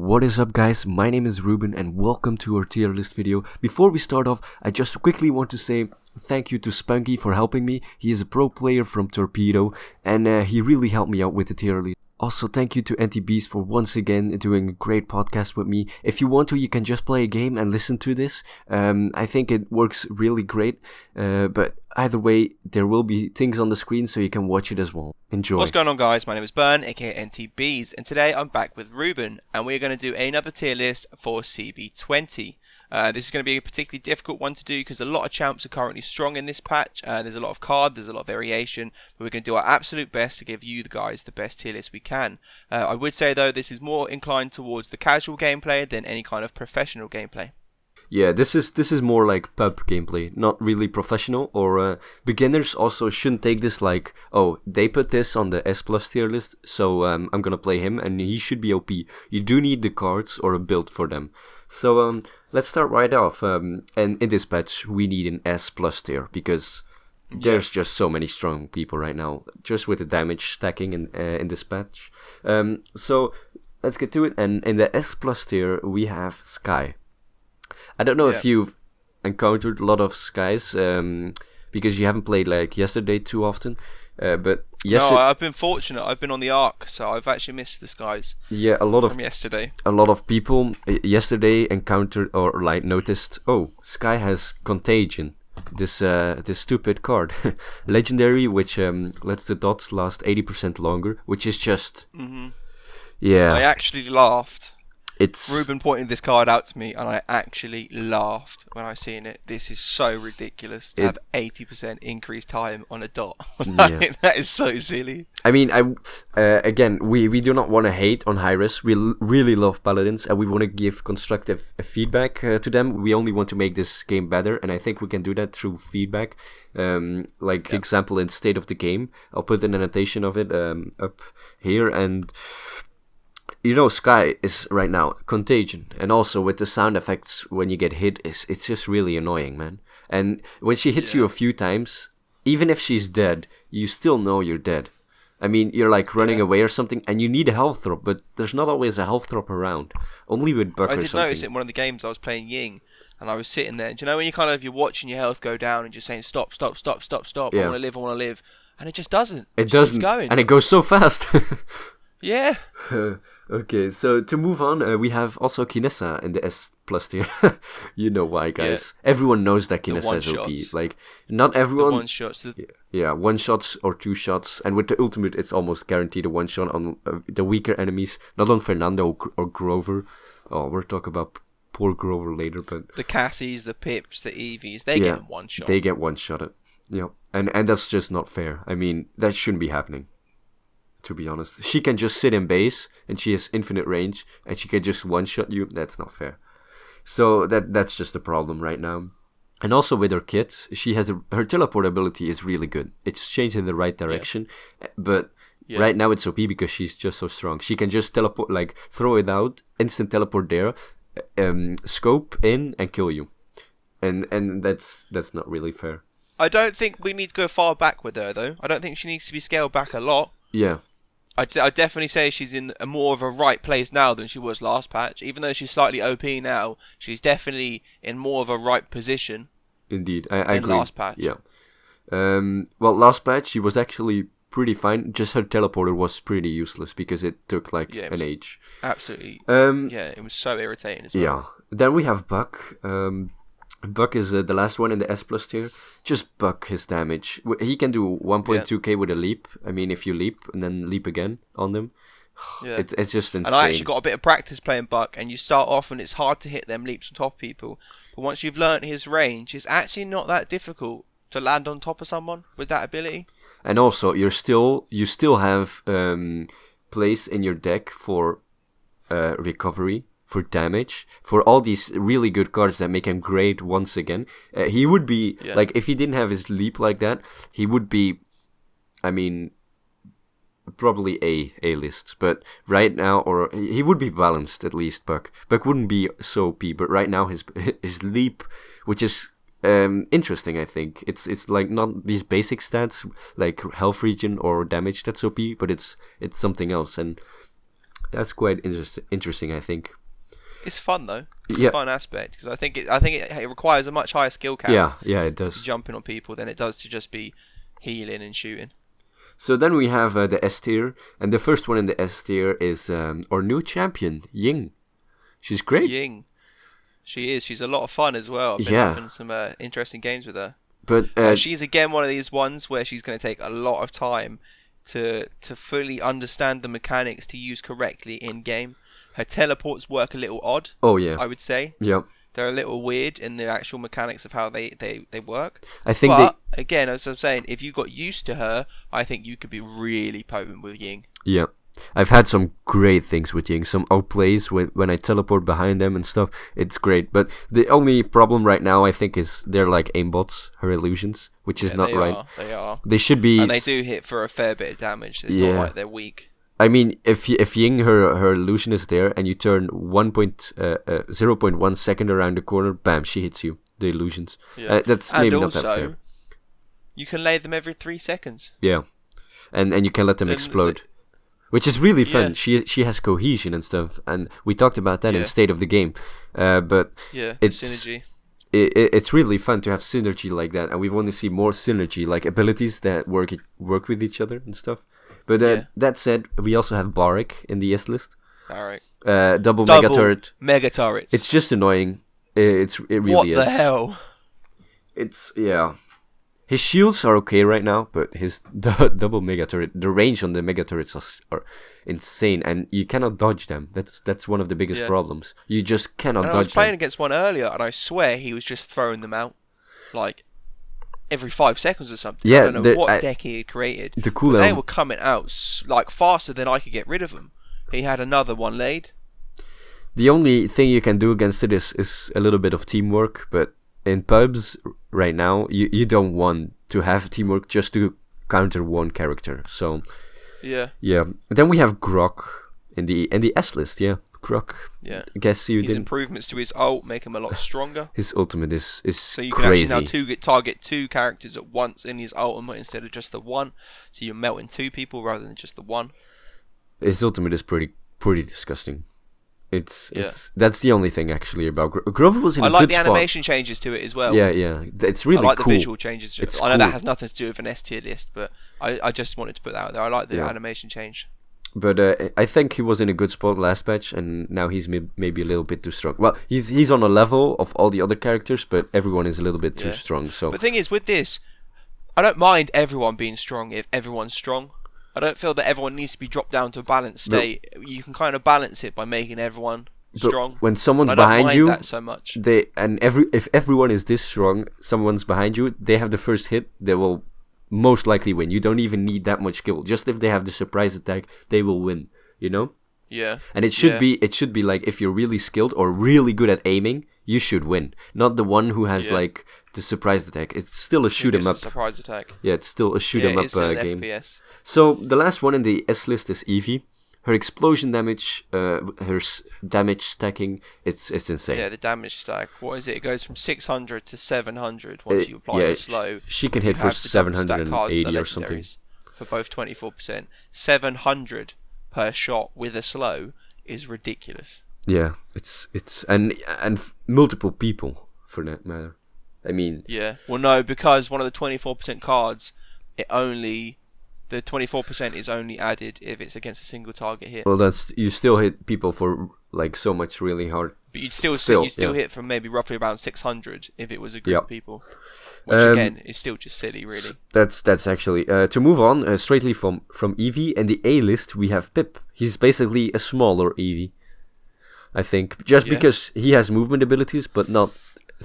What is up, guys? My name is Ruben and welcome to our tier list video. Before we start off, I just quickly want to say thank you to Spunky for helping me. He is a pro player from Torpedo and he really helped me out with the tier list. Also, thank you to NTBees for once again doing a great podcast with me. If you want to, you can just play a game and listen to this. I think it works really great. But either way, there will be things on the screen so you can watch it as well. Enjoy. What's going on, guys? My name is Bern, aka NTBees, and today I'm back with Ruben, and we're going to do another tier list for CB20. This is going to be a particularly difficult one to do because a lot of champs are currently strong in this patch. There's a lot of card, there's a lot of variation, but we're going to do our absolute best to give you the guys the best tier list we can. I would say though this is more inclined towards the casual gameplay than any kind of professional gameplay. Yeah, this is more like pub gameplay, not really professional, or beginners also shouldn't take this like, oh, they put this on the S plus tier list, so I'm gonna play him and he should be OP. You do need the cards or a build for them. So let's start right off, and in this patch we need an S plus tier, because there's just so many strong people right now, just with the damage stacking in this patch. So let's get to it, and in the S plus tier we have Sky. I don't know if you've encountered a lot of Skies, because you haven't played like yesterday too often, but yesterday... No, I've been fortunate. I've been on the Ark, so I've actually missed the Skies. Yeah, from yesterday. A lot of people yesterday encountered or like noticed, oh, Sky has Contagion, this stupid card, legendary, which lets the dots last 80% longer, which is just, yeah. I actually laughed. It's Ruben pointed this card out to me, and I actually laughed when I seen it. This is so ridiculous to have 80% increased time on a dot. That is so silly. I mean, again, we do not want to hate on hi-rez. We really love Paladins, and we want to give constructive feedback to them. We only want to make this game better, and I think we can do that through feedback. Example in State of the Game. I'll put an annotation of it up here, and... You know, Sky is right now Contagion, and also with the sound effects when you get hit, it's just really annoying, man. And when she hits you a few times, even if she's dead, you still know you're dead. I mean, you're like running away or something, and you need a health drop, but there's not always a health drop around. Only with Buck or something. I did notice it in one of the games I was playing Ying, and I was sitting there. Do you know when you're watching your health go down and just saying stop, stop, stop, stop, stop, I want to live, and it just doesn't. It doesn't, going. And it goes so fast. Yeah. Okay, so to move on, we have also Kinessa in the S plus tier. You know why, guys. Yeah. Everyone knows that Kinessa is OP. Like, not everyone... The one shots. Yeah, one shots or two shots. And with the ultimate, it's almost guaranteed a one shot on the weaker enemies. Not on Fernando or Grover. Oh, we'll talk about poor Grover later, but... The Cassies, the Pips, the Eevees, they get one shot. They get one shot. Yeah, and that's just not fair. I mean, that shouldn't be happening. To be honest, she can just sit in base and she has infinite range and she can just one-shot you. That's not fair. So that's just a problem right now. And also with her kit, she has her teleport ability is really good. It's changed in the right direction, but right now it's OP because she's just so strong. She can just teleport, like throw it out, instant teleport there, scope in and kill you, and that's not really fair. I don't think we need to go far back with her though. I don't think she needs to be scaled back a lot. Yeah. I'd definitely say she's in a more of a right place now than she was last patch. Even though she's slightly OP now, she's definitely in more of a right position. Indeed, I agree. Last patch. Yeah. Well, last patch she was actually pretty fine. Just her teleporter was pretty useless because it took like an age. Absolutely. It was so irritating as well. Yeah. Then we have Buck. Buck is the last one in the S plus tier. Just buck his damage. He can do 1.2k with a leap. I mean, if you leap and then leap again on them, it's just insane. And I actually got a bit of practice playing Buck, and you start off and it's hard to hit them leaps on top of people. But once you've learnt his range, it's actually not that difficult to land on top of someone with that ability. And also, you still have place in your deck for recovery, for damage, for all these really good cards that make him great once again. He would be, like, if he didn't have his leap like that, he would be, I mean, probably A-list. But right now, or he would be balanced at least, Buck. Buck wouldn't be so OP, but right now his leap, which is interesting, I think. It's like not these basic stats, like health regen or damage that's OP, but it's something else. And That's quite interesting, I think. It's fun though. It's a fun aspect because I think it requires a much higher skill count. Yeah, it does. To be jumping on people than it does to just be healing and shooting. So then we have the S tier, and the first one in the S tier is our new champion, Ying. She's great. Ying, she is. She's a lot of fun as well. I've been having some interesting games with her. But she's again one of these ones where she's going to take a lot of time to fully understand the mechanics to use correctly in game. Her teleports work a little odd. Oh yeah, I would say. Yeah. They're a little weird in the actual mechanics of how they work. I think again, as I'm saying, if you got used to her, I think you could be really potent with Ying. Yeah. I've had some great things with Ying. Some outplays when I teleport behind them and stuff. It's great. But the only problem right now, I think, is they're like aimbots, her illusions, which is not right. They are. They should be. And they do hit for a fair bit of damage. It's not like they're weak. I mean, if Ying, her illusion is there, and you turn 0.1 second around the corner, bam, she hits you. The illusions. Yeah. That's and maybe also, not that fair. You can lay them every 3 seconds. Yeah, and you can let them explode, which is really fun. She has cohesion and stuff, and we talked about that in State of the Game. But it's synergy. It's really fun to have synergy like that, and we want to see more synergy, like abilities that work with each other and stuff. But that said, we also have Barik in the S list. Alright. Double mega turret. Mega turrets. It's just annoying. It really what is. What the hell? It's His shields are okay right now, but his double mega turret, the range on the mega turrets are insane, and you cannot dodge them. That's one of the biggest problems. You just cannot dodge them. I was playing against one earlier, and I swear he was just throwing them out, like every 5 seconds or something. Yeah, I don't know what deck he had created. The cooldown. They were coming out like faster than I could get rid of them. He had another one laid. The only thing you can do against it is a little bit of teamwork, but in pubs right now, you don't want to have teamwork just to counter one character. So yeah. Then we have Croc in the S list. Yeah, Croc. Yeah. I guess his improvements to his ult make him a lot stronger. His ultimate is so you crazy. can actually now target 2 characters at once in his ultimate instead of just the one. So you're melting 2 people rather than just the one. His ultimate is pretty disgusting. It's that's the only thing actually about Grover was in a good spot. I like the animation changes to it as well. Yeah, it's really cool. I like the visual changes. I know cool. that has nothing to do with an S tier list, but I just wanted to put that out there. I like the animation change. But I think he was in a good spot last patch, and now he's maybe a little bit too strong. Well, he's on a level of all the other characters, but everyone is a little bit too strong. So, but the thing is, with this, I don't mind everyone being strong if everyone's strong. I don't feel that everyone needs to be dropped down to a balanced state. You can kind of balance it by making everyone strong. When someone's behind you, that so much. If everyone is this strong, someone's behind you, they have the first hit, they will most likely win. You don't even need that much skill. Just if they have the surprise attack, they will win. You know? Yeah. And it should be like if you're really skilled or really good at aiming, you should win. Not the one who has like the surprise attack. It's still a shoot 'em up. Surprise attack. Yeah, it's still a shoot 'em up game. FPS. So the last one in the S list is Eevee. Her explosion damage, her damage stacking, it's insane. Yeah, the damage stack. What is it? It goes from 600 to 700 once you apply the slow. She can hit for 780 or something. For both 24%. 700 per shot with a slow is ridiculous. Yeah, it's and multiple people for that matter. I mean. Yeah. Well, no, because one of the 24% cards, the 24% is only added if it's against a single target hit. Well, you still hit people for like so much really hard. But you'd still hit from maybe roughly around 600 if it was a group of people. Which again is still just silly, really. That's actually to move on straightly from Eevee and the A list we have Pip. He's basically a smaller Eevee, I think, just because he has movement abilities, but not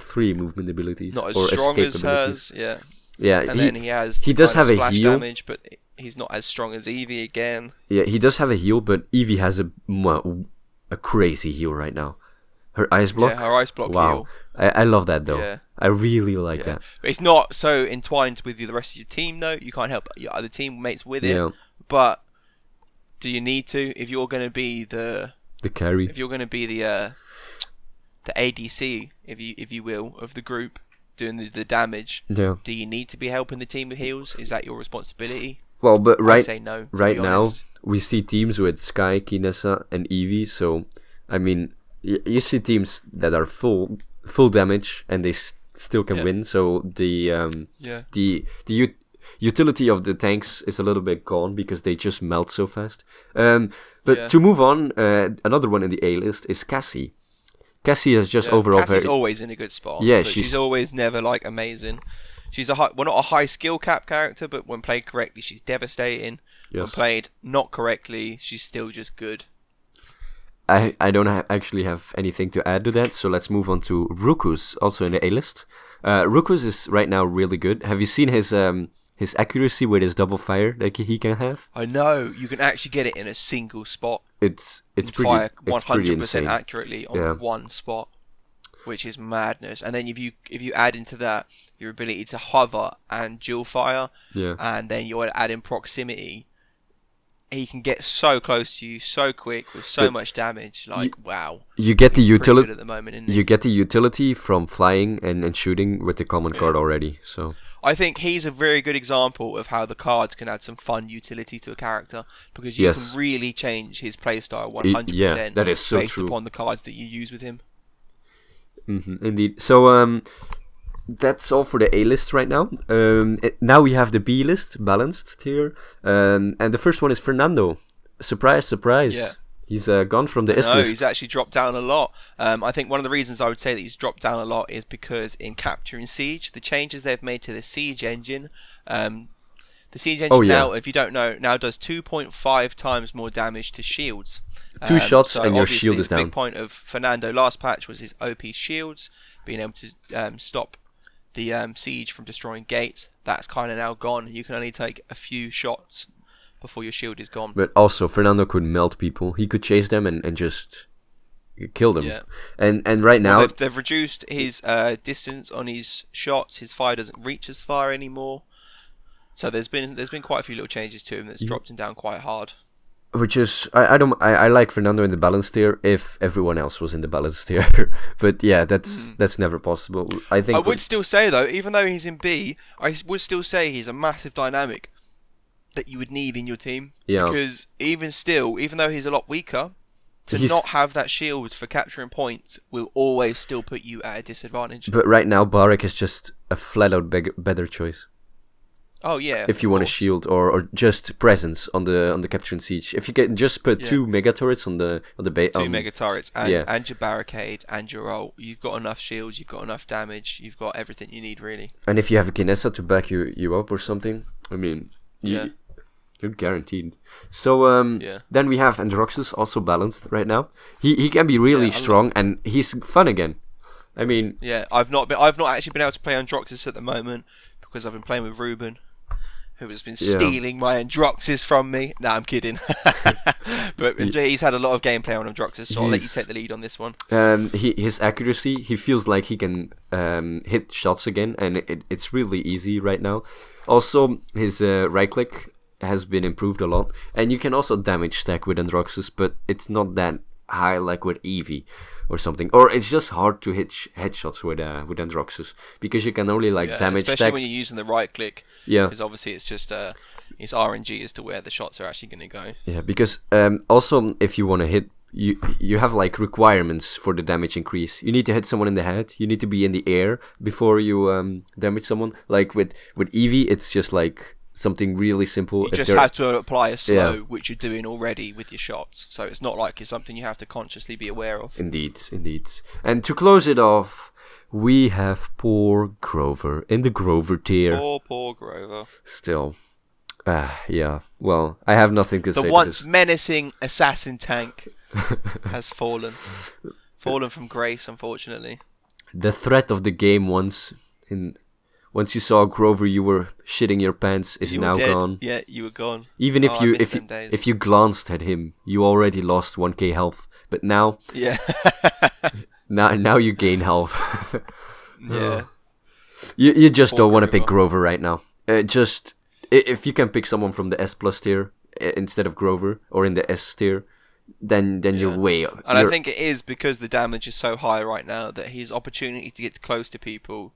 3 movement abilities. Not as or strong escape as abilities. hers, yeah. Yeah, and then he does have a splash heal damage, but he's not as strong as Eevee again. Yeah, he does have a heal, but Eevee has a crazy heal right now. Her ice block. Yeah, her ice block heal. I love that though. Yeah. I really like that. But it's not so entwined with the rest of your team though. You can't help your other teammates with it. Yeah. But do you need to? If you're going to be the carry. If you're going to be the ADC, if you will, of the group, doing the damage. Yeah. Do you need to be helping the team with heals? Is that your responsibility? Well, but I say no. Right be now honest. we see teams with Sky, Kinessa, and Eevee. So I mean, you see teams that are full damage and they still can win. So the utility of the tanks is a little bit gone because they just melt so fast. But to move on, another one in the A list is Cassie. Cassie is just overall Cassie's always in a good spot. Yeah, but she's always never like amazing. She's not a high skill cap character, but when played correctly, she's devastating. When played not correctly, she's still just good. I don't actually have anything to add to that, so let's move on to Rukus, also in the A list. Rukus is right now really good. Have you seen his accuracy with his double fire that he can have? I know, you can actually get it in a single spot. It's pretty fire it's pretty 100% insane. accurately on one spot, which is madness. And then if you add into that your ability to hover and dual fire, and then you add in proximity, he can get so close to you so quick with so much damage. Wow. You get the utility at the moment, isn't he? You get the utility from flying and shooting with the common card already. So I think he's a very good example of how the cards can add some fun utility to a character, because you can really change his playstyle 100%. That is so based true. upon the cards that you use with him. Indeed. So that's all for the A list right now. Now we have the B list balanced here, and the first one is Fernando. Surprise, surprise. Yeah. He's gone from the S list. No, he's actually dropped down a lot. I think one of the reasons I would say that he's dropped down a lot is because in Capture and Siege, the changes they've made to the Siege engine, the Siege engine now, if you don't know, now does 2.5 times more damage to shields. Two shots and your shield is the down. big point of Fernando last patch was his OP shields, being able to stop the Siege from destroying gates. That's kind of now gone. You can only take a few shots before your shield is gone. But also, Fernando could melt people. He could chase them and just kill them. Yeah. And right now... they've reduced his distance on his shots. His fire doesn't reach as far anymore. So there's been quite a few little changes to him that's dropped him down quite hard. Which is... I like Fernando in the balance tier if everyone else was in the balance tier. But yeah, that's never possible. I would still say, though, even though he's in B, I would still say he's a massive dynamic that you would need in your team. Yeah. Because even though he's a lot weaker, not have that shield for capturing points will always still put you at a disadvantage. But right now, Barik is just a flat-out better choice. Oh yeah. If you want a shield or just presence on the Capture and Siege, if you can just put two mega turrets on the base, two mega turrets and your barricade and your ult, you've got enough shields, you've got enough damage, you've got everything you need really. And if you have a Kinessa to back you up or something, I mean, you're guaranteed. So then we have Androxus also balanced right now. He can be really strong and he's fun again. I mean, I've not actually been able to play Androxus at the moment because I've been playing with Ruben, who has been stealing my Androxus from me. No, I'm kidding. But he's had a lot of gameplay on Androxus, so I'll let you take the lead on this one. His accuracy, he feels like he can hit shots again, and it's really easy right now. Also, his right click has been improved a lot, and you can also damage stack with Androxus, but it's not that high like with Eevee or something, or it's just hard to hit headshots with Androxus because you can only damage especially stack when you're using the right click. Because obviously it's just it's RNG as to where the shots are actually going to go. Yeah, because also if you want to hit, you have requirements for the damage increase. You need to hit someone in the head. You need to be in the air before you damage someone. Like with Eevee, it's just something really simple. You just have to apply a slow, which you're doing already with your shots. So it's not like it's something you have to consciously be aware of. Indeed. And to close it off, we have poor Grover in the Grover tier. Poor Grover. Still. Well, I have nothing to say. The once menacing assassin tank has fallen. Fallen from grace, unfortunately. The threat of the game once you saw Grover, you were shitting your pants. Is now dead. Gone. Yeah, you were gone. Even if you glanced at him, you already lost 1k health. But now, now you gain health. Yeah. You just don't want to pick Grover right now. Just if you can pick someone from the S plus tier instead of Grover, or in the S tier, then you're way up. And I think it is because the damage is so high right now that his opportunity to get close to people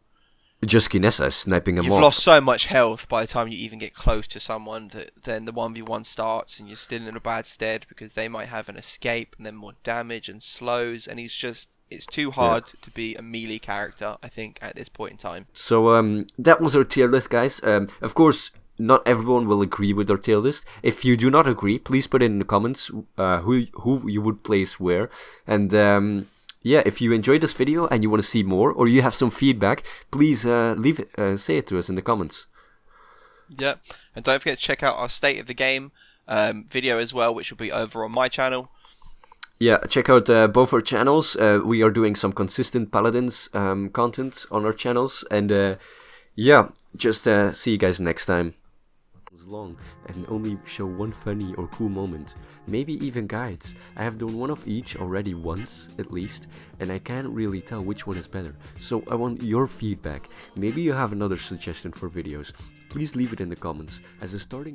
Just Kinessa sniping him You've off. lost so much health by the time you even get close to someone that then the 1v1 starts and you're still in a bad stead because they might have an escape and then more damage and slows, and it's too hard to be a melee character, I think, at this point in time. So that was our tier list, guys. Of course, not everyone will agree with our tier list. If you do not agree, please put it in the comments who you would place where. And yeah, if you enjoyed this video and you want to see more, or you have some feedback, please say it to us in the comments. Yeah, and don't forget to check out our State of the Game video as well, which will be over on my channel. Yeah, check out both our channels. We are doing some consistent Paladins content on our channels. And yeah, just see you guys next time. Long and only show one funny or cool moment, maybe even guides. I have done one of each already once at least, and I can't really tell which one is better, so I want your feedback. Maybe you have another suggestion for videos. Please leave it in the comments. As a starting